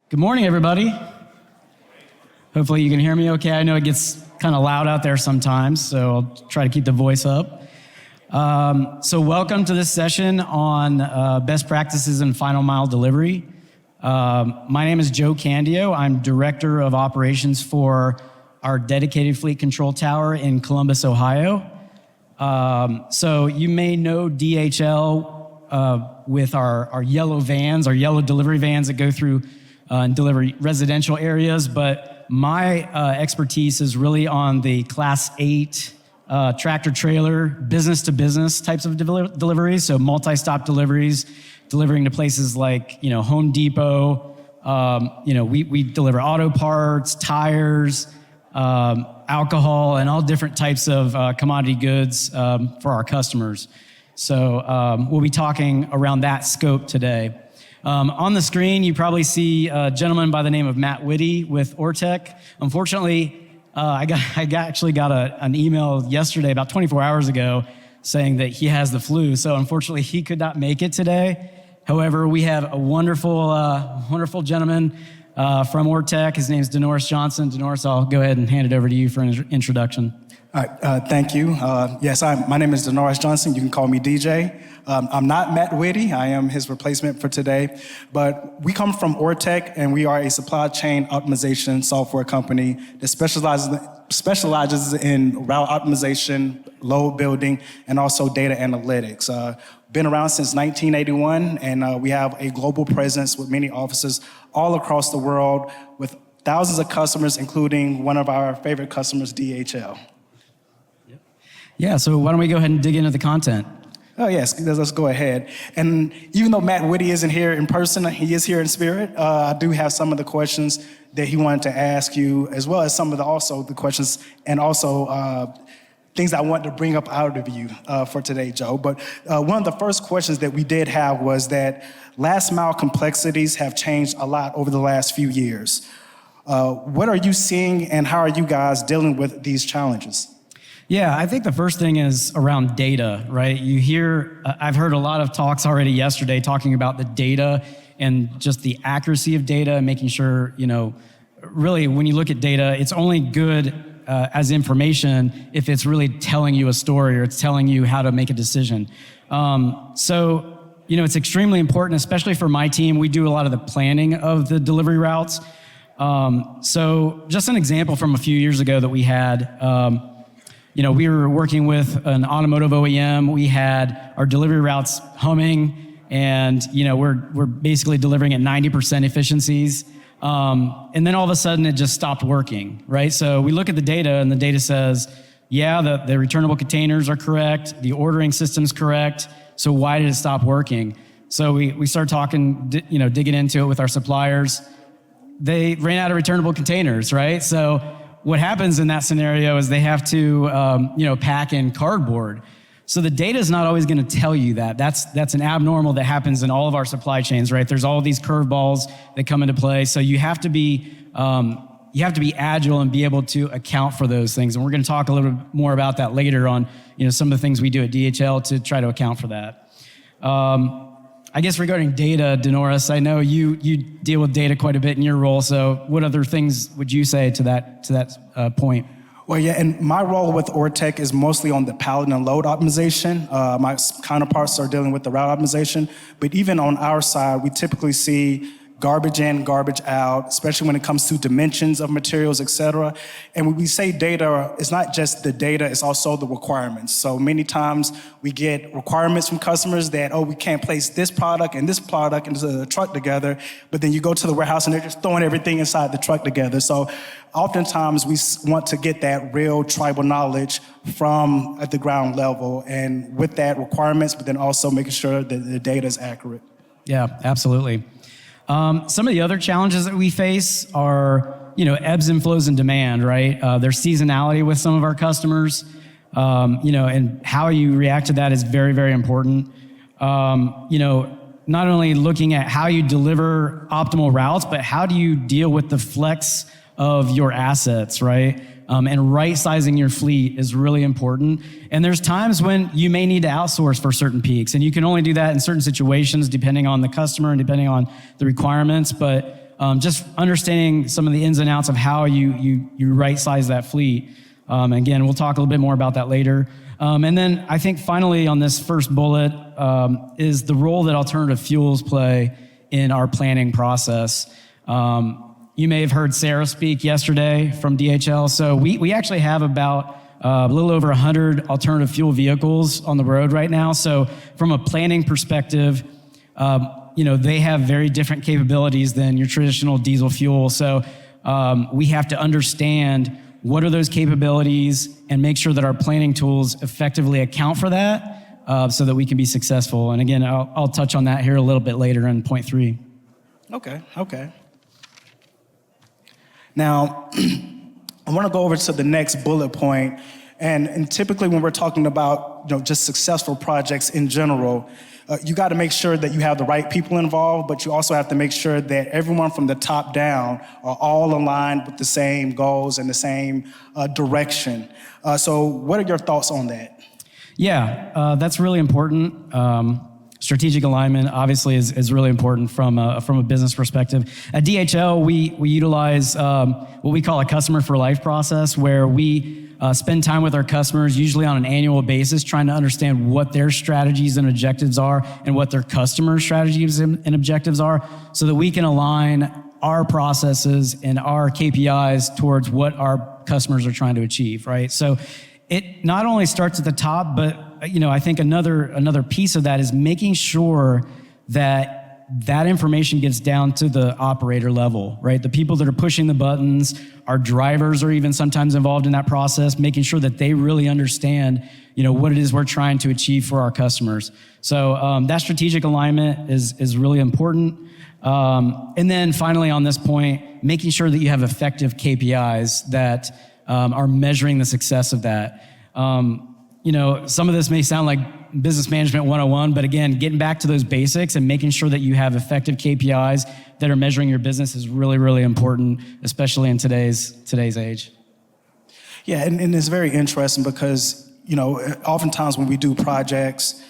Good morning, everybody. Hopefully you can hear me okay. I know it gets kind of loud out there sometimes, so I'll try to keep the voice up. So welcome to this session on best practices in final mile delivery. My name is Joe Candio. I'm Director of Operations for our dedicated fleet control tower in Columbus, Ohio. So you may know DHL with our yellow vans, our yellow delivery vans that go through and deliver residential areas, but my expertise is really on the Class 8 tractor trailer, business-to-business types of deliveries, so multi-stop deliveries, delivering to places like, Home Depot. We deliver auto parts, tires, alcohol, and all different types of commodity goods for our customers. So we'll be talking around that scope today. On the screen, you probably see a gentleman by the name of Matt Whitty with ORTEC. Unfortunately, I actually got an email yesterday, about 24 hours ago, saying that he has the flu. So unfortunately, he could not make it today. However, we have a wonderful gentleman from ORTEC. His name is DeNorris Johnson. DeNorris, I'll go ahead and hand it over to you for an introduction. All right, thank you. Yes, my name is DeNorris Johnson. You can call me DJ. I'm not Matt Whitty. I am his replacement for today. But we come from ORTEC, and we are a supply chain optimization software company that specializes in route optimization, load building, and also data analytics. Been around since 1981, and we have a global presence with many offices all across the world with thousands of customers, including one of our favorite customers, DHL. Yeah, so why don't we go ahead and dig into the content? Oh, yes, let's go ahead. And even though Matt Whitty isn't here in person, he is here in spirit. I do have some of the questions that he wanted to ask you, as well as some of the questions and also things I want to bring up out of you for today, Joe. But one of the first questions that we did have was that last mile complexities have changed a lot over the last few years. What are you seeing, and how are you guys dealing with these challenges? Yeah, I think the first thing is around data, right? I've heard a lot of talks already yesterday talking about the data and just the accuracy of data and making sure, really when you look at data, it's only good as information if it's really telling you a story or it's telling you how to make a decision. It's extremely important, especially for my team. We do a lot of the planning of the delivery routes. So just an example from a few years ago that we had, we were working with an automotive OEM. We had our delivery routes humming, and we're basically delivering at 90% efficiencies. And then all of a sudden, it just stopped working, right? So we look at the data, and the data says, yeah, the returnable containers are correct, the ordering system's correct. So why did it stop working? So we started talking, digging into it with our suppliers. They ran out of returnable containers, right? So what happens in that scenario is they have to, pack in cardboard. So the data is not always going to tell you that. That's an abnormal that happens in all of our supply chains, right? There's all these curveballs that come into play. So you have to be agile and be able to account for those things. And we're going to talk a little bit more about that later on. Some of the things we do at DHL to try to account for that. I guess regarding data, DeNorris, I know you deal with data quite a bit in your role. So what other things would you say to that point? Well, yeah, and my role with ORTEC is mostly on the pallet and load optimization. My counterparts are dealing with the route optimization. But even on our side, we typically see garbage in, garbage out, especially when it comes to dimensions of materials, et cetera. And when we say data, it's not just the data, it's also the requirements. So many times we get requirements from customers that, we can't place this product and this product into the truck together, but then you go to the warehouse and they're just throwing everything inside the truck together. So oftentimes we want to get that real tribal knowledge from at the ground level, and with that requirements, but then also making sure that the data is accurate. Yeah, absolutely. Some of the other challenges that we face are, ebbs and flows in demand, right? There's seasonality with some of our customers, and how you react to that is very, very important. Not only looking at how you deliver optimal routes, but how do you deal with the flex of your assets, right? And right-sizing your fleet is really important. And there's times when you may need to outsource for certain peaks, and you can only do that in certain situations depending on the customer and depending on the requirements. But just understanding some of the ins and outs of how you right-size that fleet. Again, we'll talk a little bit more about that later. And then I think finally on this first bullet is the role that alternative fuels play in our planning process. You may have heard Sarah speak yesterday from DHL. So we actually have about a little over 100 alternative fuel vehicles on the road right now. So from a planning perspective, they have very different capabilities than your traditional diesel fuel. So we have to understand what are those capabilities and make sure that our planning tools effectively account for that so that we can be successful. And again, I'll touch on that here a little bit later in point 3. Okay. Now, I want to go over to the next bullet point. And typically when we're talking about just successful projects in general, you got to make sure that you have the right people involved, but you also have to make sure that everyone from the top down are all aligned with the same goals and the same direction. So what are your thoughts on that? Yeah, that's really important. Strategic alignment obviously is really important from a business perspective. At DHL, we utilize what we call a customer for life process, where we spend time with our customers, usually on an annual basis, trying to understand what their strategies and objectives are and what their customers' strategies and objectives are, so that we can align our processes and our KPIs towards what our customers are trying to achieve, right? So it not only starts at the top, but I think another piece of that is making sure that information gets down to the operator level, right? The people that are pushing the buttons, our drivers are even sometimes involved in that process, making sure that they really understand, what it is we're trying to achieve for our customers. So that strategic alignment is really important. And then finally on this point, making sure that you have effective KPIs that are measuring the success of that. Some of this may sound like business management 101, but again, getting back to those basics and making sure that you have effective KPIs that are measuring your business is really, really important, especially in today's age. Yeah, and it's very interesting because, oftentimes when we do projects,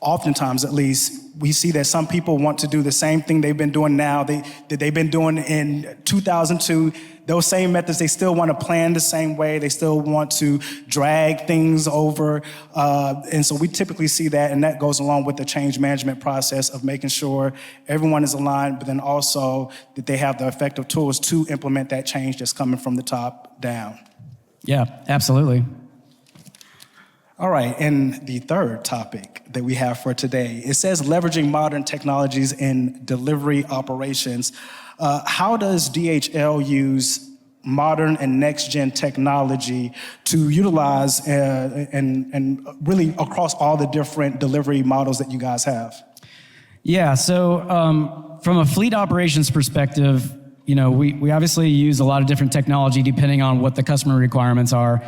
oftentimes at least, we see that some people want to do the same thing they've been doing now, that they've been doing in 2002. Those same methods, they still want to plan the same way. They still want to drag things over. And so we typically see that, and that goes along with the change management process of making sure everyone is aligned, but then also that they have the effective tools to implement that change that's coming from the top down. Yeah, absolutely. All right, and the third topic that we have for today, it says leveraging modern technologies in delivery operations. How does DHL use modern and next-gen technology to utilize and really across all the different delivery models that you guys have? Yeah, so from a fleet operations perspective, we obviously use a lot of different technology depending on what the customer requirements are.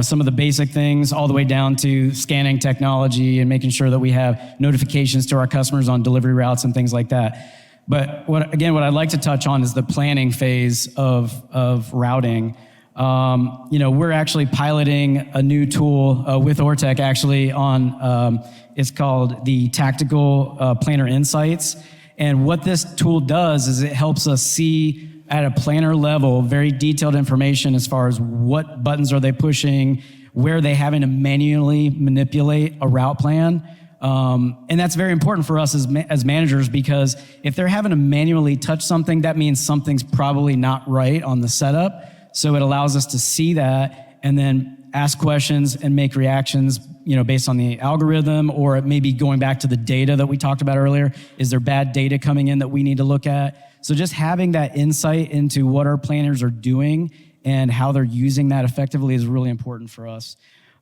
Some of the basic things all the way down to scanning technology and making sure that we have notifications to our customers on delivery routes and things like that. But what I'd like to touch on is the planning phase of routing. We're actually piloting a new tool with ORTEC actually on, it's called the Tactical Planner Insights. And what this tool does is it helps us see at a planner level very detailed information as far as what buttons are they pushing, where are they having to manually manipulate a route plan. And that's very important for us as managers, because if they're having to manually touch something, that means something's probably not right on the setup. So it allows us to see that and then ask questions and make reactions, based on the algorithm, or it may be going back to the data that we talked about earlier. Is there bad data coming in that we need to look at? So just having that insight into what our planners are doing and how they're using that effectively is really important for us.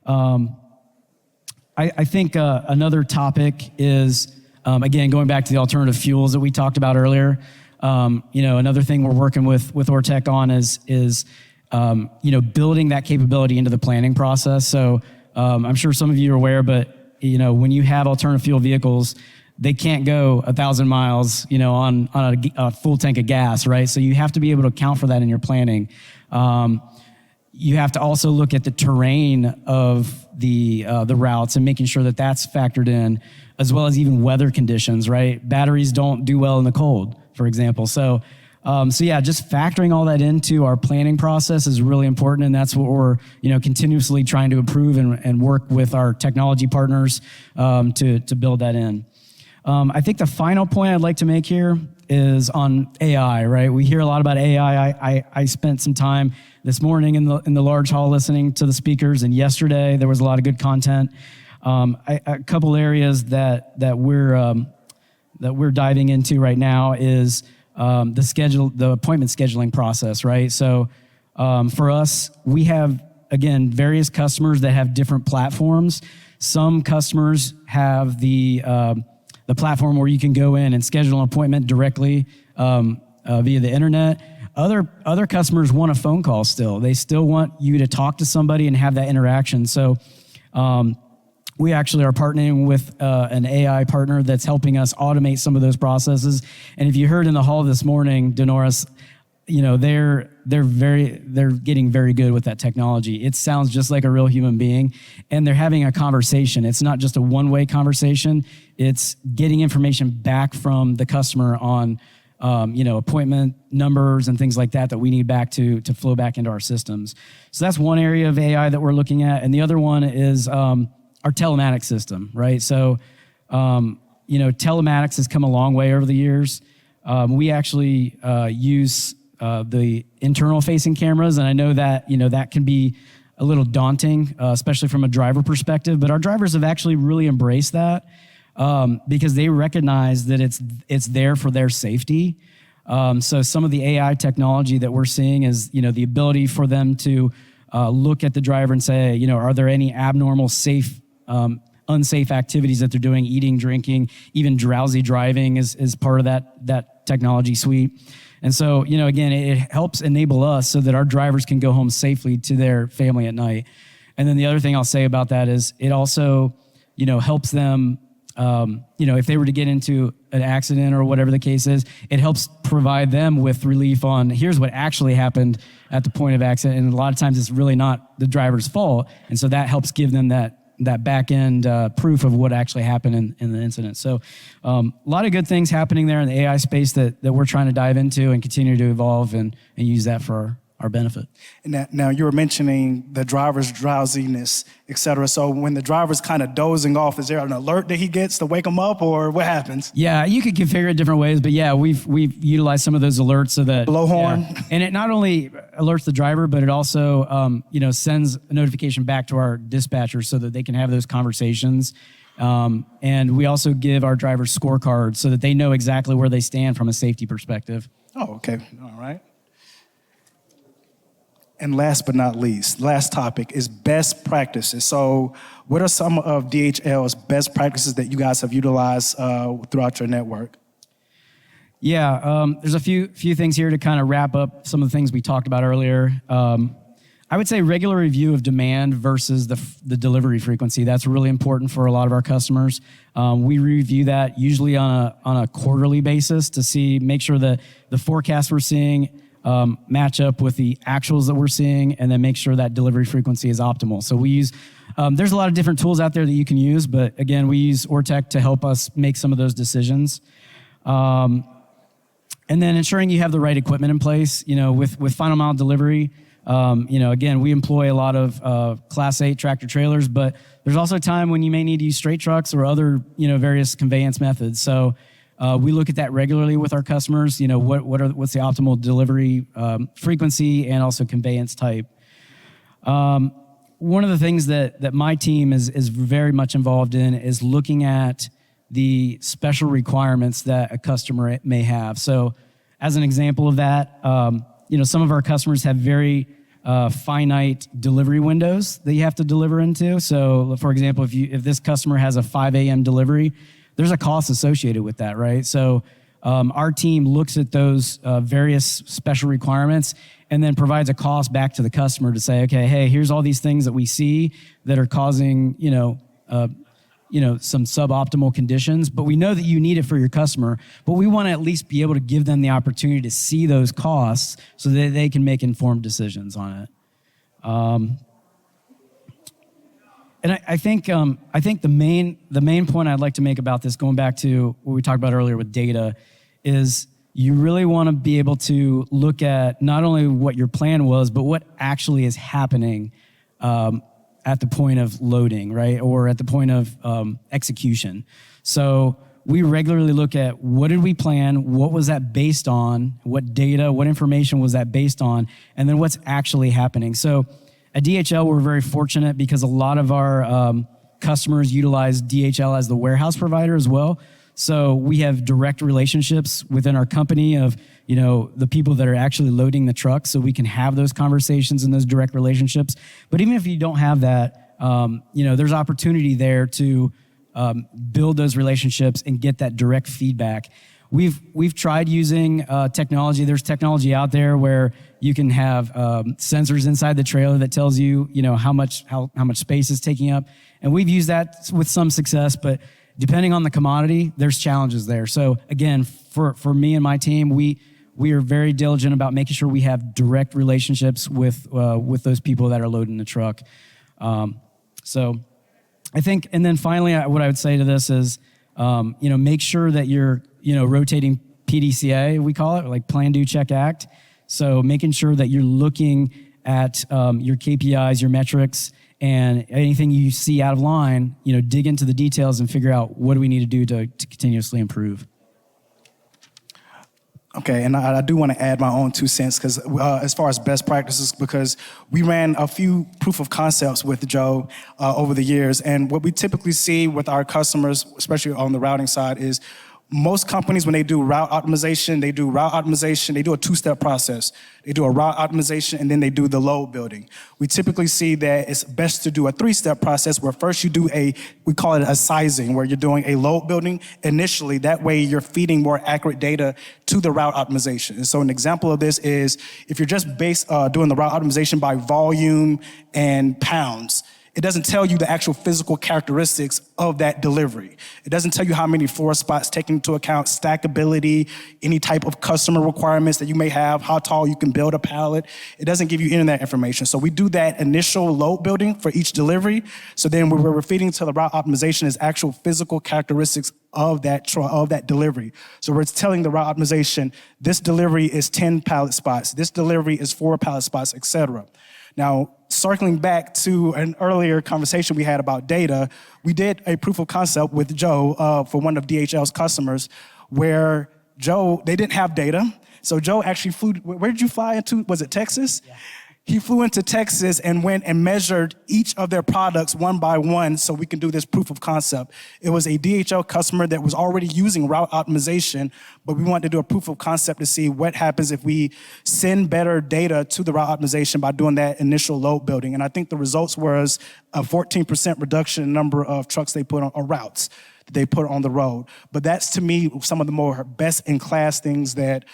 I think another topic is, again, going back to the alternative fuels that we talked about earlier. Another thing we're working with ORTEC on is building that capability into the planning process. So I'm sure some of you are aware, but when you have alternative fuel vehicles, they can't go 1,000 miles, on a full tank of gas, right? So you have to be able to account for that in your planning. You have to also look at the terrain of the routes and making sure that that's factored in, as well as even weather conditions, right? Batteries don't do well in the cold, for example. So So yeah, just factoring all that into our planning process is really important, and that's what we're continuously trying to improve and work with our technology partners to build that in. I think the final point I'd like to make here is on AI. Right, we hear a lot about AI. I spent some time this morning in the large hall listening to the speakers, and yesterday there was a lot of good content. A couple areas that we're diving into right now is the appointment scheduling process, right? So for us, we have, again, various customers that have different platforms. Some customers have the platform where you can go in and schedule an appointment directly via the internet. Other customers want a phone call still. They still want you to talk to somebody and have that interaction. So we actually are partnering with an AI partner that's helping us automate some of those processes. And if you heard in the hall this morning, DeNorris, they're getting very good with that technology. It sounds just like a real human being, and they're having a conversation. It's not just a one-way conversation. It's getting information back from the customer on appointment numbers and things like that we need back to flow back into our systems. So that's one area of AI that we're looking at, and the other one is our telematics system, right? So, telematics has come a long way over the years. We actually use the internal-facing cameras, and I know that that can be a little daunting, especially from a driver perspective. But our drivers have actually really embraced that because they recognize that it's there for their safety. So some of the AI technology that we're seeing is the ability for them to look at the driver and say, are there any abnormal, unsafe activities that they're doing, eating, drinking, even drowsy driving is part of that technology suite. And so, again, it helps enable us so that our drivers can go home safely to their family at night. And then the other thing I'll say about that is it also, helps them, if they were to get into an accident or whatever the case is, it helps provide them with relief on here's what actually happened at the point of accident. And a lot of times it's really not the driver's fault. And so that helps give them that back end proof of what actually happened in the incident. So a lot of good things happening there in the AI space that we're trying to dive into and continue to evolve and use that for our benefit. And now you were mentioning the driver's drowsiness, et cetera. So when the driver's kind of dozing off, is there an alert that he gets to wake him up, or what happens? Yeah, you could configure it different ways, but yeah, we've utilized some of those alerts so that blowhorn, and it not only alerts the driver, but it also sends a notification back to our dispatcher so that they can have those conversations. And we also give our drivers scorecards so that they know exactly where they stand from a safety perspective. Oh, okay, all right. And last but not least, last topic is best practices. So what are some of DHL's best practices that you guys have utilized throughout your network? Yeah, there's a few things here to kind of wrap up some of the things we talked about earlier. I would say regular review of demand versus the delivery frequency. That's really important for a lot of our customers. We review that usually on a quarterly basis to make sure that the forecast we're seeing match up with the actuals that we're seeing, and then make sure that delivery frequency is optimal. So we use, there's a lot of different tools out there that you can use, but again, we use ORTEC to help us make some of those decisions. And then ensuring you have the right equipment in place, with final mile delivery. Again, we employ a lot of Class 8 tractor trailers, but there's also a time when you may need to use straight trucks or other, various conveyance methods. So we look at that regularly with our customers. What's the optimal delivery frequency and also conveyance type. One of the things that my team is very much involved in is looking at the special requirements that a customer may have. So as an example of that, some of our customers have very finite delivery windows that you have to deliver into. So for example, if this customer has a 5 a.m. delivery, there's a cost associated with that, right? So our team looks at those various special requirements and then provides a cost back to the customer to say, okay, hey, here's all these things that we see that are causing, some suboptimal conditions, but we know that you need it for your customer, but we want to at least be able to give them the opportunity to see those costs so that they can make informed decisions on it. And I think the main point I'd like to make about this, going back to what we talked about earlier with data, is you really want to be able to look at not only what your plan was, but what actually is happening at the point of loading, right? Or at the point of execution. So we regularly look at what did we plan, what was that based on, what data, what information was that based on, and then what's actually happening. So at DHL, we're very fortunate because a lot of our customers utilize DHL as the warehouse provider as well. So we have direct relationships within our company of, the people that are actually loading the trucks, so we can have those conversations and those direct relationships. But even if you don't have that, there's opportunity there to build those relationships and get that direct feedback. We've tried using technology. There's technology out there where you can have sensors inside the trailer that tells you, how much space is taking up. And we've used that with some success, but depending on the commodity, there's challenges there. So again, for me and my team, we are very diligent about making sure we have direct relationships with those people that are loading the truck. So I think, and then finally, what I would say to this is, make sure that you're, rotating PDCA, we call it, like plan, do, check, act. So making sure that you're looking at your KPIs, your metrics, and anything you see out of line, dig into the details and figure out what do we need to do to continuously improve. Okay, and I do want to add my own 2 cents because as far as best practices, because we ran a few proof of concepts with Joe over the years, and what we typically see with our customers, especially on the routing side, is most companies, when they do route optimization, they do a 2-step process. They do a route optimization, and then they do the load building. We typically see that it's best to do a 3-step process where first you do we call it a sizing, where you're doing a load building initially. That way you're feeding more accurate data to the route optimization. And so an example of this is if you're just doing the route optimization by volume and pounds, it doesn't tell you the actual physical characteristics of that delivery. It doesn't tell you how many floor spots, taking into account stackability, any type of customer requirements that you may have, how tall you can build a pallet. It doesn't give you any of that information. So we do that initial load building for each delivery. So then what we're feeding to the route optimization is actual physical characteristics of that delivery. So we're telling the route optimization, this delivery is 10 pallet spots, this delivery is 4 pallet spots, et cetera. Now, circling back to an earlier conversation we had about data, we did a proof of concept with Joe for one of DHL's customers where they didn't have data. So Joe actually flew, where did you fly into? Was it Texas? Yeah. He flew into Texas and went and measured each of their products one by one so we can do this proof of concept. It was a DHL customer that was already using route optimization, but we wanted to do a proof of concept to see what happens if we send better data to the route optimization by doing that initial load building. And I think the results was a 14% reduction in the number of trucks they put on, or routes they put on the road. But that's, to me, some of the more best-in-class things that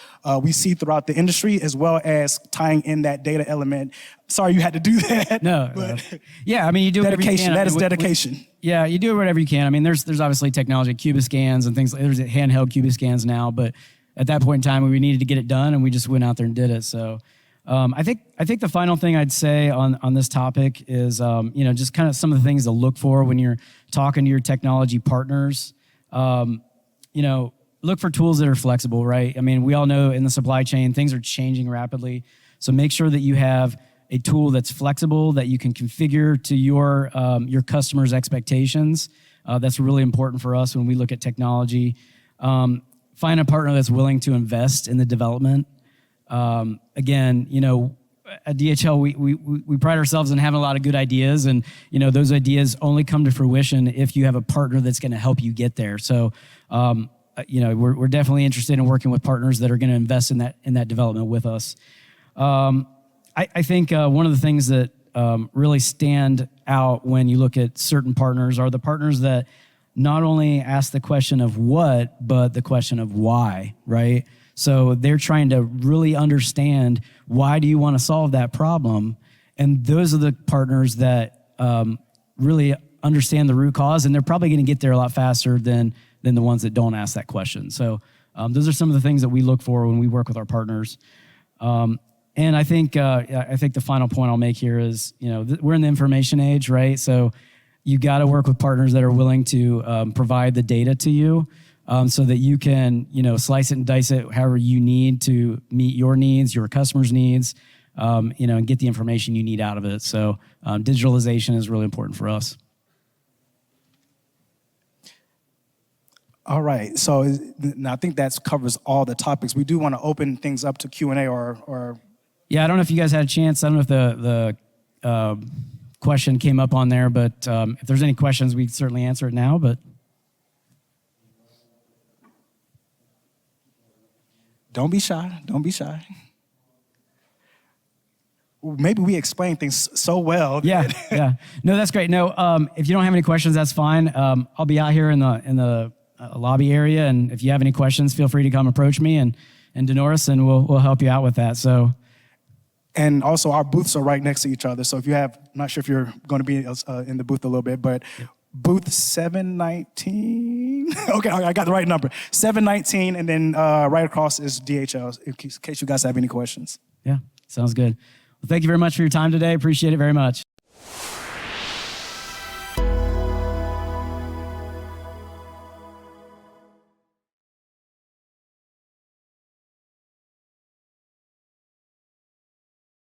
we see throughout the industry, as well as tying in that data element. Sorry you had to do that. No. Yeah, I mean, you do dedication. That is dedication. Yeah, you do whatever you can. I mean, there's obviously technology, Cubiscans and things. There's handheld Cubiscans now, but at that point in time, we needed to get it done, and we just went out there and did it. So I think the final thing I'd say on this topic is, just kind of some of the things to look for when you're talking to your technology partners. Look for tools that are flexible, right? I mean, we all know in the supply chain, things are changing rapidly. So make sure that you have a tool that's flexible, that you can configure to your customers' expectations. That's really important for us when we look at technology. Find a partner that's willing to invest in the development. Again, at DHL, we pride ourselves in having a lot of good ideas, and those ideas only come to fruition if you have a partner that's going to help you get there. So, we're definitely interested in working with partners that are going to invest in that development with us. I think one of the things that really stand out when you look at certain partners are the partners that not only ask the question of what, but the question of why, right? So they're trying to really understand, why do you want to solve that problem? And those are the partners that really understand the root cause, and they're probably going to get there a lot faster than the ones that don't ask that question. So those are some of the things that we look for when we work with our partners. And I think the final point I'll make here is, we're in the information age, right? So you got to work with partners that are willing to provide the data to you. so that you can, slice it and dice it however you need to meet your needs, your customers' needs, and get the information you need out of it. So digitalization is really important for us. All right, so I think that covers all the topics. We do want to open things up to Q&A or... Yeah, I don't know if you guys had a chance. I don't know if the question came up on there, but if there's any questions, we can certainly answer it now, but... Don't be shy. Don't be shy. Maybe we explain things so well. Yeah. No, that's great. No, if you don't have any questions, that's fine. I'll be out here in the lobby area, and if you have any questions, feel free to come approach me and DeNorris, and we'll help you out with that. So. And also, our booths are right next to each other. So if you have, not sure if you're going to be in the booth a little bit, but booth 719. Okay, I got the right number. 719, and then right across is DHL, in case you guys have any questions. Yeah, sounds good. Well, thank you very much for your time today. Appreciate it very much.